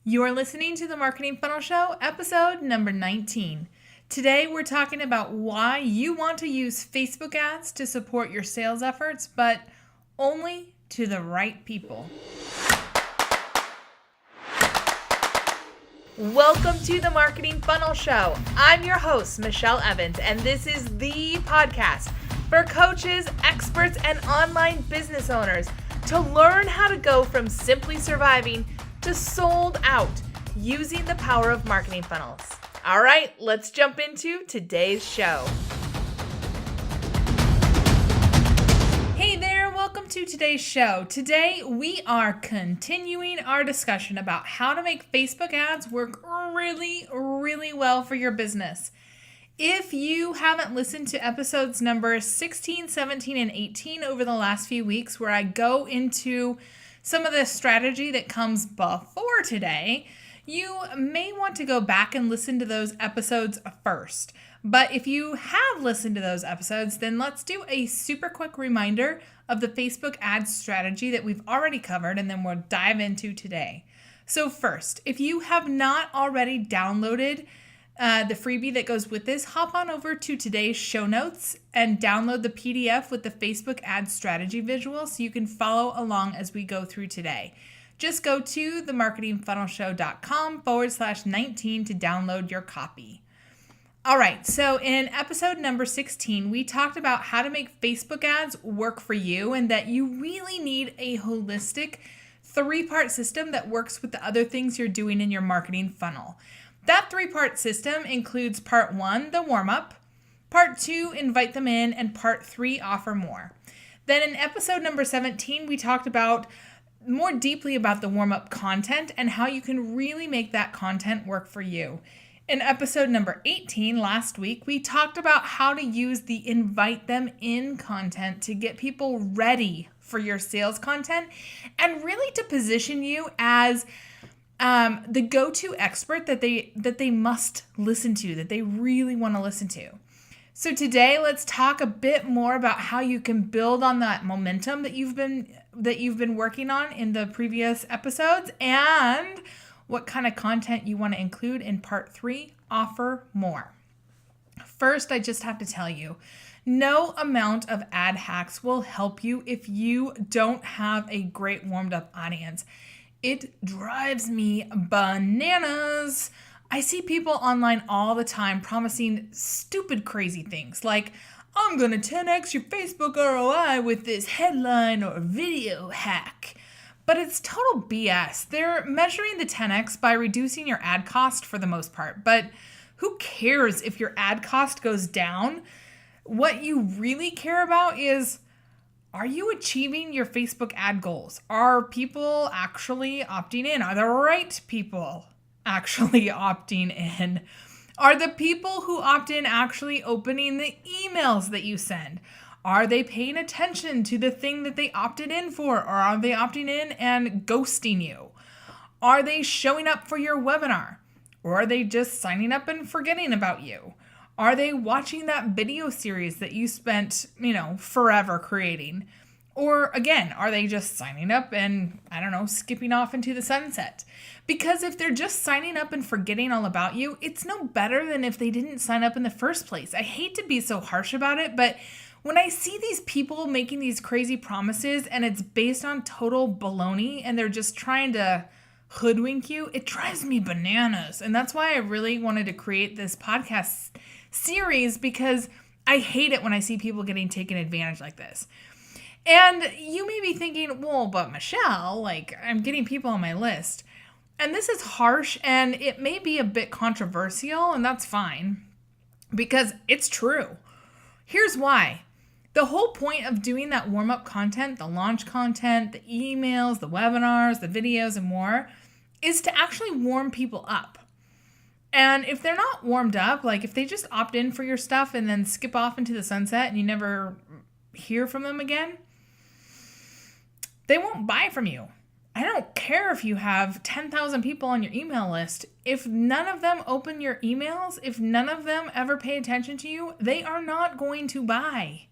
You're listening to the Marketing Funnel Show, episode number 19. Today, we're talking about why you want to use Facebook ads to support your sales efforts, but only to the right people. Welcome to the Marketing Funnel Show. I'm your host, Michelle Evans, and this is the podcast for coaches, experts, and online business owners to learn how to go from simply surviving to sold out using the power of marketing funnels. All right, let's jump into today's show. Hey there, welcome to today's show. Today we are continuing our discussion about how to make Facebook ads work really well for your business. If you haven't listened to episodes number 16, 17, and 18 over the last few weeks where I go into some of the strategy that comes before today, you may want to go back and listen to those episodes first. But if you have listened to those episodes, then let's do a super quick reminder of the Facebook ads strategy that we've already covered, and then we'll dive into today. So first, if you have not already downloaded the freebie that goes with this, hop on over to today's show notes and download the PDF with the Facebook ad strategy visual so you can follow along as we go through today. Just go to themarketingfunnelshow.com/19 to download your copy. All right, so in episode number 16, we talked about how to make Facebook ads work for you and that you really need a holistic 3-part system that works with the other things you're doing in your marketing funnel. That 3-part system includes part 1, the warm-up, part 2, invite them in, and part 3, offer more. Then in episode number 17, we talked about more deeply about the warm-up content and how you can really make that content work for you. In episode number 18, last week, we talked about how to use the invite them in content to get people ready for your sales content and really to position you as the go-to expert that they must listen to, that they really want to listen to. So today, let's talk a bit more about how you can build on that momentum that you've been working on in the previous episodes and what kind of content you want to include in part 3, offer more. First, I just have to tell you, no amount of ad hacks will help you if you don't have a great warmed up audience. It drives me bananas. I see people online all the time promising stupid, crazy things like, I'm going to 10x your Facebook ROI with this headline or video hack. But it's total BS. They're measuring the 10x by reducing your ad cost for the most part. But who cares if your ad cost goes down? What you really care about is, are you achieving your Facebook ad goals? Are people actually opting in? Are the right people actually opting in? Are the people who opt in actually opening the emails that you send? Are they paying attention to the thing that they opted in for? Or are they opting in and ghosting you? Are they showing up for your webinar? Or are they just signing up and forgetting about you? Are they watching that video series that you spent, forever creating? Or again, are they just signing up and, skipping off into the sunset? Because if they're just signing up and forgetting all about you, it's no better than if they didn't sign up in the first place. I hate to be so harsh about it, but when I see these people making these crazy promises and it's based on total baloney and they're just trying to hoodwink you, it drives me bananas. And that's why I really wanted to create this podcast series, because I hate it when I see people getting taken advantage like this. And you may be thinking, well, but Michelle, I'm getting people on my list. And this is harsh and it may be a bit controversial, and that's fine because it's true. Here's why. The whole point of doing that warm-up content, the launch content, the emails, the webinars, the videos, and more, is to actually warm people up. And if they're not warmed up, if they just opt in for your stuff and then skip off into the sunset and you never hear from them again, they won't buy from you. I don't care if you have 10,000 people on your email list. If none of them open your emails, if none of them ever pay attention to you, they are not going to buy.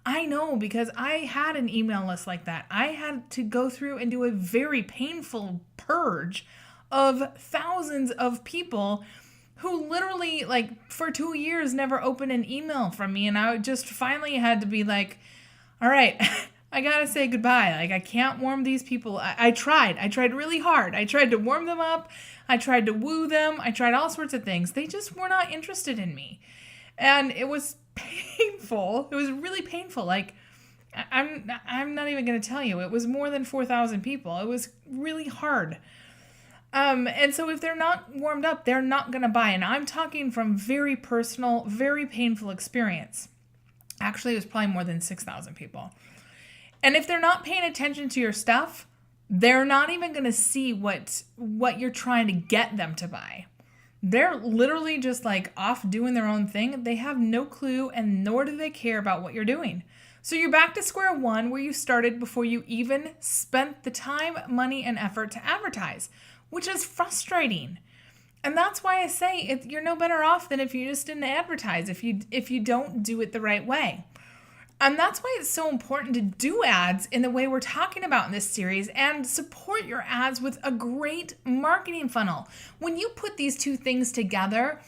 I know, because I had an email list like that. I had to go through and do a very painful purge of thousands of people who literally, like, for 2 years never opened an email from me. And I just finally had to be like, all right, I gotta say goodbye. Like, I can't warm these people. I tried really hard. I tried to warm them up. I tried to woo them. I tried all sorts of things. They just were not interested in me. And it was painful. It was really painful. Like, I'm not even going to tell you. It was more than 4,000 people. It was really hard. And so if they're not warmed up, they're not going to buy. And I'm talking from very personal, very painful experience. Actually, it was probably more than 6,000 people. And if they're not paying attention to your stuff, they're not even going to see what you're trying to get them to buy. They're literally just like off doing their own thing. They have no clue, and nor do they care about what you're doing. So you're back to square one where you started before you even spent the time, money, and effort to advertise, which is frustrating. And that's why I say you're no better off than if you just didn't advertise, if you don't do it the right way. And that's why it's so important to do ads in the way we're talking about in this series and support your ads with a great marketing funnel. When you put these two things together,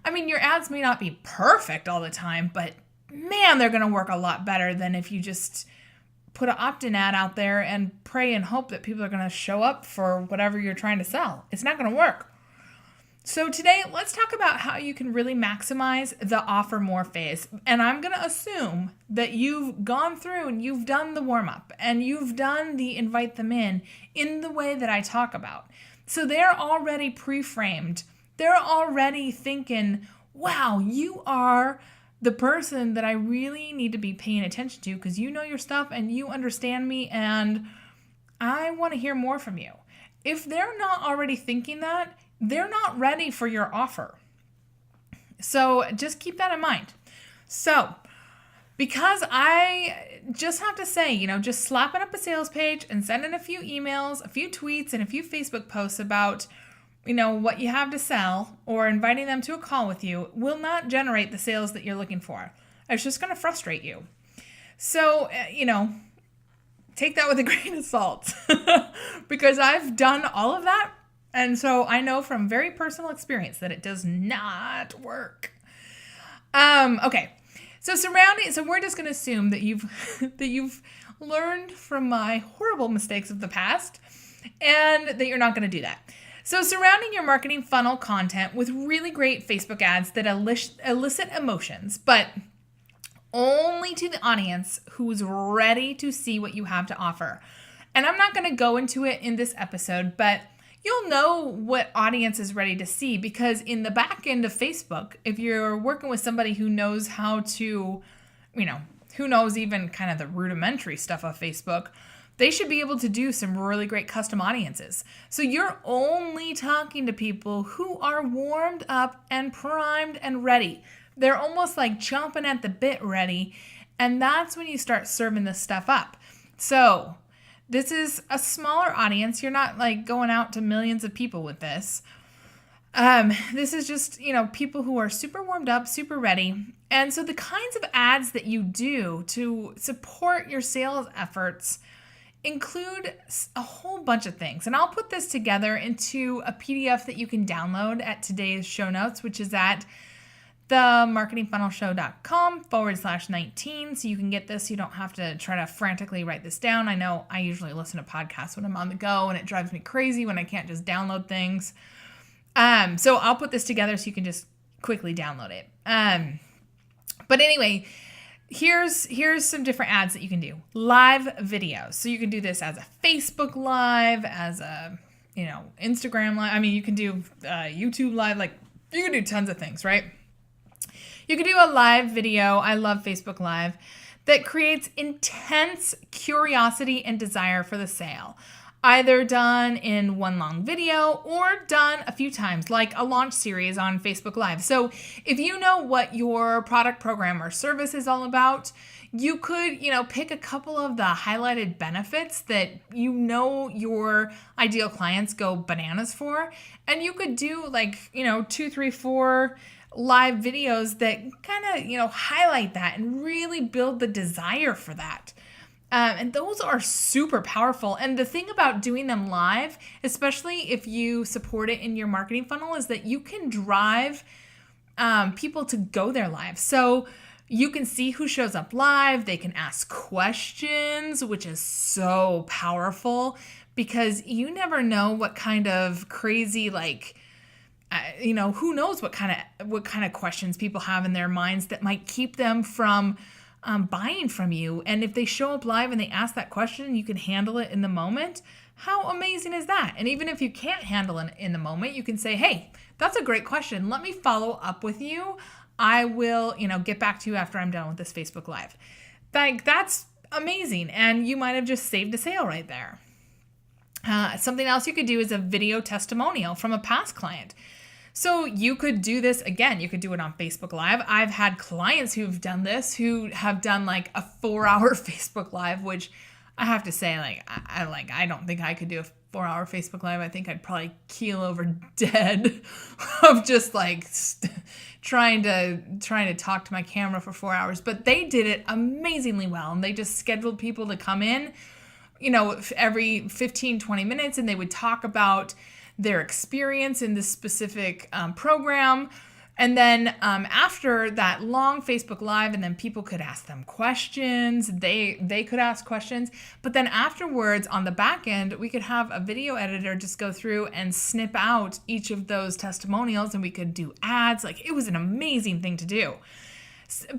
I mean, your ads may not be perfect all the time, but man, they're going to work a lot better than if you just put an opt-in ad out there and pray and hope that people are going to show up for whatever you're trying to sell. It's not going to work. So today, let's talk about how you can really maximize the offer more phase. And I'm going to assume that you've gone through and you've done the warm-up and you've done the invite them in the way that I talk about. So they're already pre-framed. They're already thinking, wow, you are the person that I really need to be paying attention to because you know your stuff and you understand me and I want to hear more from you. If they're not already thinking that, they're not ready for your offer. So just keep that in mind. So because I just have to say, just slapping up a sales page and sending a few emails, a few tweets, and a few Facebook posts about, what you have to sell or inviting them to a call with you will not generate the sales that you're looking for. It's just going to frustrate you. So, take that with a grain of salt because I've done all of that. And so I know from very personal experience that it does not work. Okay. So we're just going to assume that you've learned from my horrible mistakes of the past and that you're not going to do that. So surrounding your marketing funnel content with really great Facebook ads that elicit emotions, but only to the audience who's ready to see what you have to offer. And I'm not going to go into it in this episode, but you'll know what audience is ready to see because in the back end of Facebook, if you're working with somebody who knows how to, who knows even kind of the rudimentary stuff of Facebook, they should be able to do some really great custom audiences. So you're only talking to people who are warmed up and primed and ready. They're almost like chomping at the bit ready. And that's when you start serving this stuff up. So this is a smaller audience. You're not like going out to millions of people with this. This is just, people who are super warmed up, super ready. And so the kinds of ads that you do to support your sales efforts include a whole bunch of things. And I'll put this together into a PDF that you can download at today's show notes, which is at themarketingfunnelshow.com/19. So you can get this. You don't have to try to frantically write this down. I know I usually listen to podcasts when I'm on the go and it drives me crazy when I can't just download things. So I'll put this together so you can just quickly download it. But anyway, here's some different ads that you can do. Live videos. So you can do this as a Facebook Live, as a, Instagram Live. I mean, you can do YouTube Live. Like, you can do tons of things, right? You can do a live video. I love Facebook Live that creates intense curiosity and desire for the sale. Either done in one long video or done a few times, like a launch series on Facebook Live. So if you know what your product, program, or service is all about, you could, pick a couple of the highlighted benefits that your ideal clients go bananas for. And you could do 2, 3, 4 live videos that kind of, highlight that and really build the desire for that. And those are super powerful. And the thing about doing them live, especially if you support it in your marketing funnel, is that you can drive people to go there live. So you can see who shows up live. They can ask questions, which is so powerful because you never know what kind of crazy, who knows what kind of questions people have in their minds that might keep them from buying from you. And if they show up live and they ask that question, you can handle it in the moment. How amazing is that? And even if you can't handle it in the moment, you can say, hey, that's a great question. Let me follow up with you. I will, get back to you after I'm done with this Facebook Live. That's amazing. And you might have just saved a sale right there. Something else you could do is a video testimonial from a past client. So you could do this again. You could do it on Facebook Live. I've had clients who've done this, who have done like a 4-hour Facebook Live, which I have to say, I don't think I could do a 4-hour Facebook Live. I think I'd probably keel over dead of just trying to talk to my camera for 4 hours. But they did it amazingly well, and they just scheduled people to come in, every 15, 20 minutes, and they would talk about their experience in this specific program. And then after that long Facebook Live, and then people could ask them questions, they could ask questions. But then afterwards, on the back end, we could have a video editor just go through and snip out each of those testimonials, and we could do ads. It was an amazing thing to do.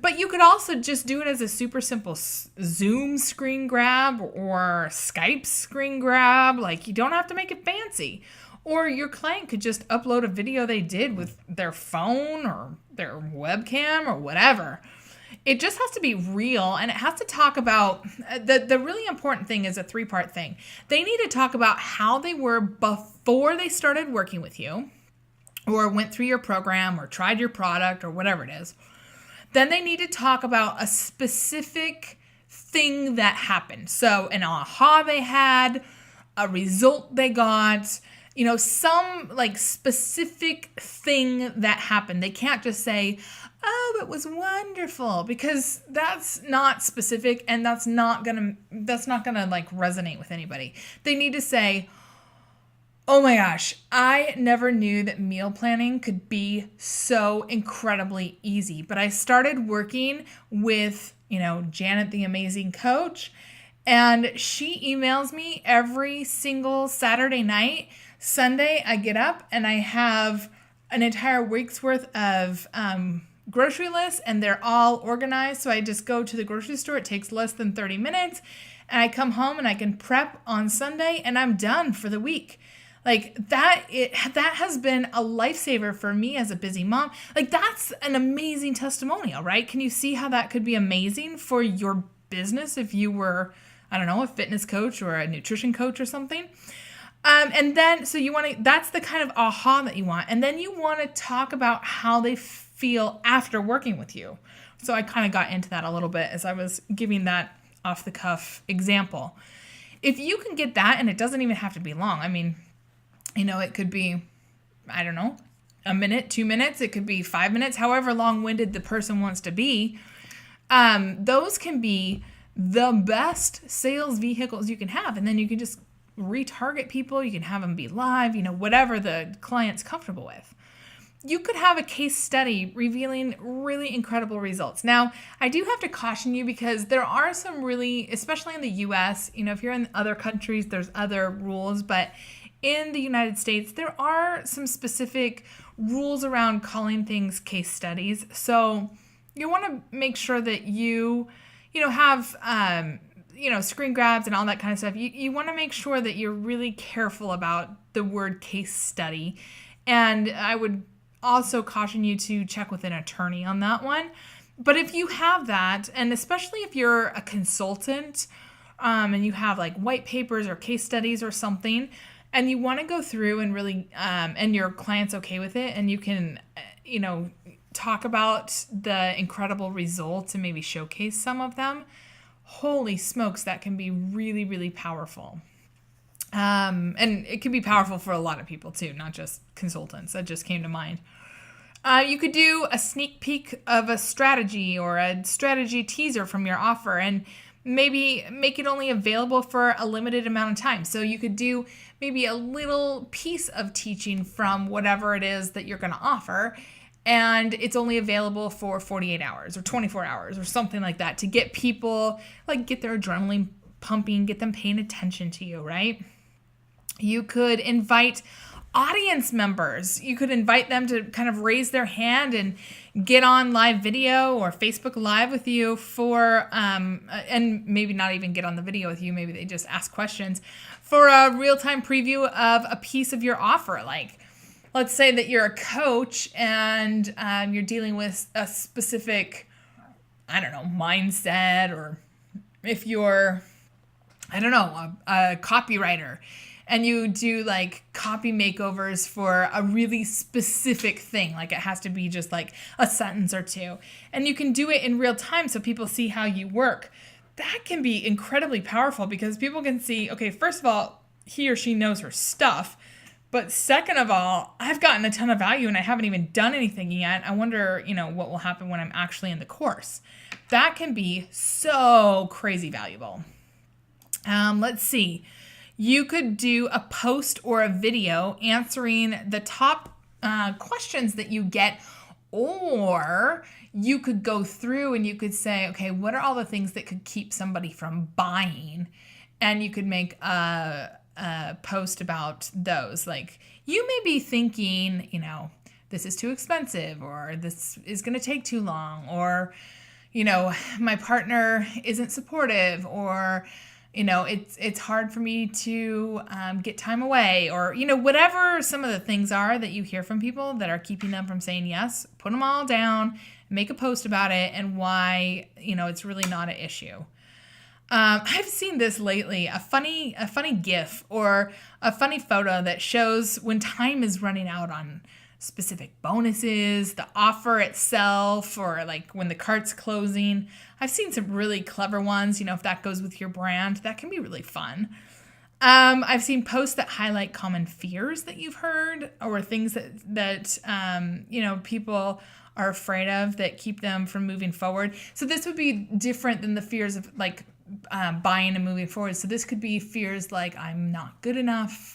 But you could also just do it as a super simple Zoom screen grab or Skype screen grab. You don't have to make it fancy. Or your client could just upload a video they did with their phone or their webcam or whatever. It just has to be real, and it has to talk about, the really important thing is a 3-part thing. They need to talk about how they were before they started working with you, or went through your program, or tried your product, or whatever it is. Then they need to talk about a specific thing that happened. So an aha they had, a result they got, some specific thing that happened. They can't just say, oh, it was wonderful, because that's not specific, and that's not gonna resonate with anybody. They need to say, oh my gosh, I never knew that meal planning could be so incredibly easy. But I started working with, Janet, the amazing coach, and she emails me every single Saturday night. Sunday, I get up and I have an entire week's worth of grocery lists, and they're all organized. So I just go to the grocery store. It takes less than 30 minutes. And I come home and I can prep on Sunday, and I'm done for the week. That has been a lifesaver for me as a busy mom. That's an amazing testimonial, right? Can you see how that could be amazing for your business if you were, a fitness coach or a nutrition coach or something? And then, so that's the kind of aha that you want. And then you want to talk about how they feel after working with you. So I kind of got into that a little bit as I was giving that off the cuff example. If you can get that, and it doesn't even have to be long. It could be, a minute, 2 minutes. It could be 5 minutes, however long-winded the person wants to be. Those can be the best sales vehicles you can have. And then you can just retarget people. You can have them be live, whatever the client's comfortable with. You could have a case study revealing really incredible results. Now, I do have to caution you, because there are some really, especially in the US, if you're in other countries, there's other rules, but in the United States, there are some specific rules around calling things case studies. So you want to make sure that you have, screen grabs and all that kind of stuff. You want to make sure that you're really careful about the word case study. And I would also caution you to check with an attorney on that one. But if you have that, and especially if you're a consultant, and you have white papers or case studies or something, and you want to go through and really, and your client's okay with it, and you can, talk about the incredible results and maybe showcase some of them, holy smokes, that can be really, really powerful. And it can be powerful for a lot of people too, not just consultants. That just came to mind. You could do a sneak peek of a strategy or a strategy teaser from your offer, and maybe make it only available for a limited amount of time. So you could do maybe a little piece of teaching from whatever it is that you're going to offer, and it's only available for 48 hours or 24 hours or something like that to get people, like, get their adrenaline pumping, get them paying attention to you, right? You could invite audience members. You could invite them to kind of raise their hand and get on live video or Facebook Live with you for, and maybe not even get on the video with you. Maybe they just ask questions for a real-time preview of a piece of your offer. Like, let's say that you're a coach and you're dealing with a specific, I don't know, mindset, or if you're, I don't know, a copywriter, and you do like copy makeovers for a really specific thing. Like, it has to be just like a sentence or two. And you can do it in real time so people see how you work. That can be incredibly powerful because people can see, okay, first of all, he or she knows her stuff. But second of all, I've gotten a ton of value and I haven't even done anything yet. I wonder, what will happen when I'm actually in the course. That can be so crazy valuable. Let's see. You could do a post or a video answering the top questions that you get, or you could go through and you could say, okay, what are all the things that could keep somebody from buying? And you could make a post about those. Like, you may be thinking, this is too expensive, or this is going to take too long, or, my partner isn't supportive, or it's hard for me to get time away, or, whatever some of the things are that you hear from people that are keeping them from saying yes. Put them all down, make a post about it, and why, it's really not an issue. I've seen this lately, a funny GIF or a funny photo that shows when time is running out on specific bonuses, the offer itself, or like when the cart's closing. I've seen some really clever ones, if that goes with your brand, that can be really fun. I've seen posts that highlight common fears that you've heard, or things that people are afraid of that keep them from moving forward. So this would be different than the fears of like buying and moving forward. So this could be fears like, I'm not good enough.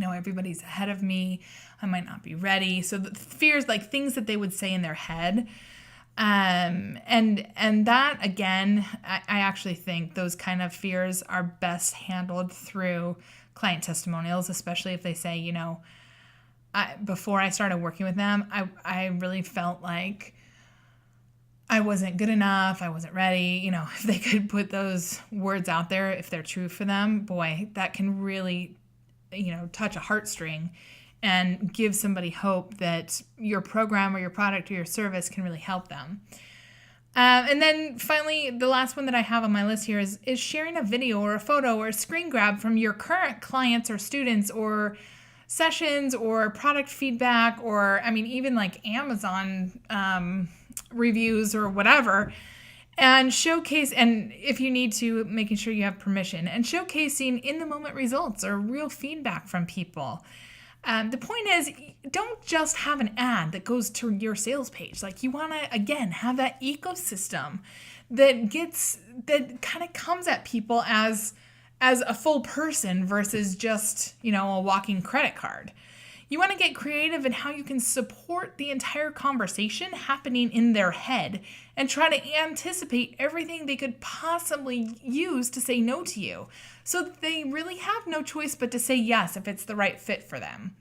Everybody's ahead of me. I might not be ready. So the fears, like things that they would say in their head. And that, again, I actually think those kind of fears are best handled through client testimonials, especially if they say, before I started working with them, I really felt like I wasn't good enough. I wasn't ready. If they could put those words out there, if they're true for them, boy, that can really, touch a heartstring and give somebody hope that your program or your product or your service can really help them. And then finally, the last one that I have on my list here is sharing a video or a photo or a screen grab from your current clients or students, or sessions, or product feedback, or even like Amazon reviews or whatever, and showcase, and if you need to, making sure you have permission, and showcasing in the moment results or real feedback from people. The point is, don't just have an ad that goes to your sales page. Like, you want to, again, have that ecosystem that kind of comes at people as a full person versus just, a walking credit card. You want to get creative in how you can support the entire conversation happening in their head and try to anticipate everything they could possibly use to say no to you, so that they really have no choice but to say yes if it's the right fit for them.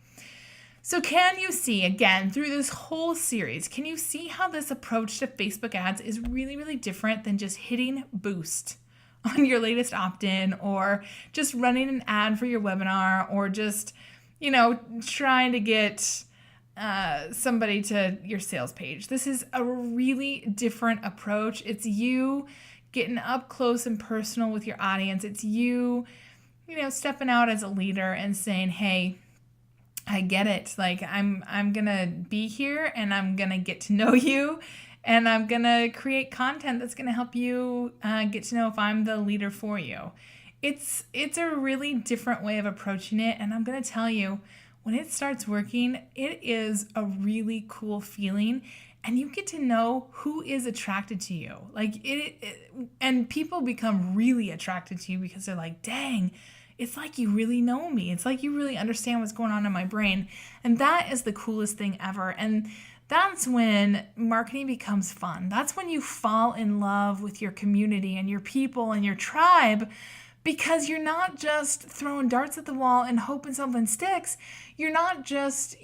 So can you see, again, through this whole series, can you see how this approach to Facebook ads is really, really different than just hitting boost on your latest opt-in, or just running an ad for your webinar, or just trying to get somebody to your sales page? This is a really different approach. It's you getting up close and personal with your audience. It's you, stepping out as a leader and saying, hey, I get it. Like, I'm going to be here and I'm going to get to know you, and I'm going to create content that's going to help you get to know if I'm the leader for you. It's a really different way of approaching it, and I'm going to tell you, when it starts working, it is a really cool feeling, and you get to know who is attracted to you. And people become really attracted to you because they're like, dang, it's like you really know me. It's like you really understand what's going on in my brain. And that is the coolest thing ever. And that's when marketing becomes fun. That's when you fall in love with your community and your people and your tribe, because you're not just throwing darts at the wall and hoping something sticks. You're not just,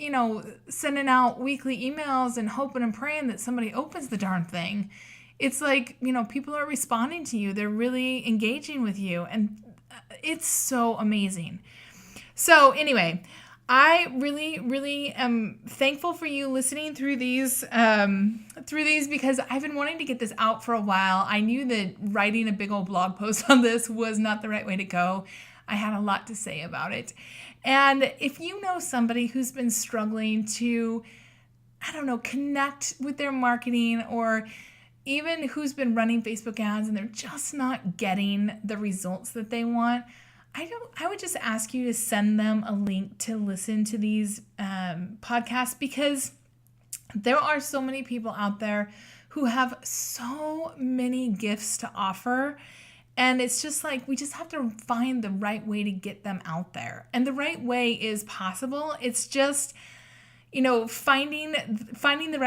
sending out weekly emails and hoping and praying that somebody opens the darn thing. It's like, people are responding to you. They're really engaging with you. And it's so amazing. So anyway, I really, really am thankful for you listening through these because I've been wanting to get this out for a while. I knew that writing a big old blog post on this was not the right way to go. I had a lot to say about it. And if you know somebody who's been struggling to, connect with their marketing, or even who's been running Facebook ads and they're just not getting the results that they want, I would just ask you to send them a link to listen to these podcasts, because there are so many people out there who have so many gifts to offer. And it's just like, we just have to find the right way to get them out there. And the right way is possible. It's just, finding the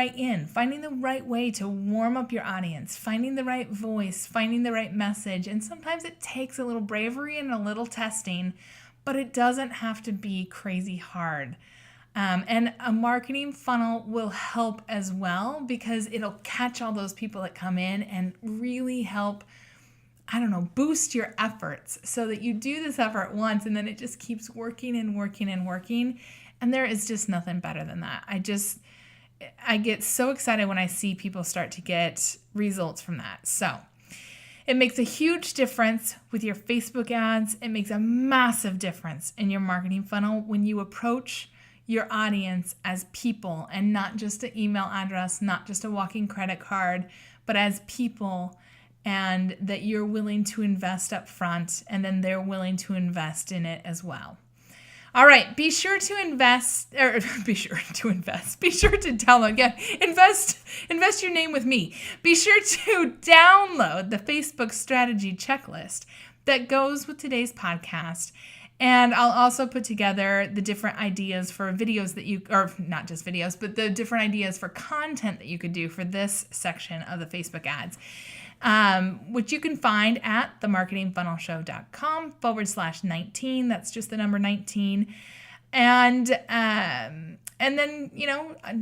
right way to warm up your audience, finding the right voice, finding the right message. And sometimes it takes a little bravery and a little testing, but it doesn't have to be crazy hard. And a marketing funnel will help as well, because it'll catch all those people that come in and really help, boost your efforts so that you do this effort once and then it just keeps working and working and working. And there is just nothing better than that. I get so excited when I see people start to get results from that. So it makes a huge difference with your Facebook ads. It makes a massive difference in your marketing funnel when you approach your audience as people and not just an email address, not just a walking credit card, but as people, and that you're willing to invest up front, and then they're willing to invest in it as well. All right, be sure to download. Yeah, invest your name with me. Be sure to download the Facebook strategy checklist that goes with today's podcast. And I'll also put together the different ideas for videos or not just videos, but the different ideas for content that you could do for this section of the Facebook ads, which you can find at themarketingfunnelshow.com/19. That's just the number 19. And then,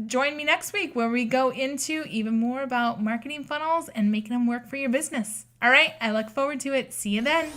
join me next week where we go into even more about marketing funnels and making them work for your business. All right. I look forward to it. See you then.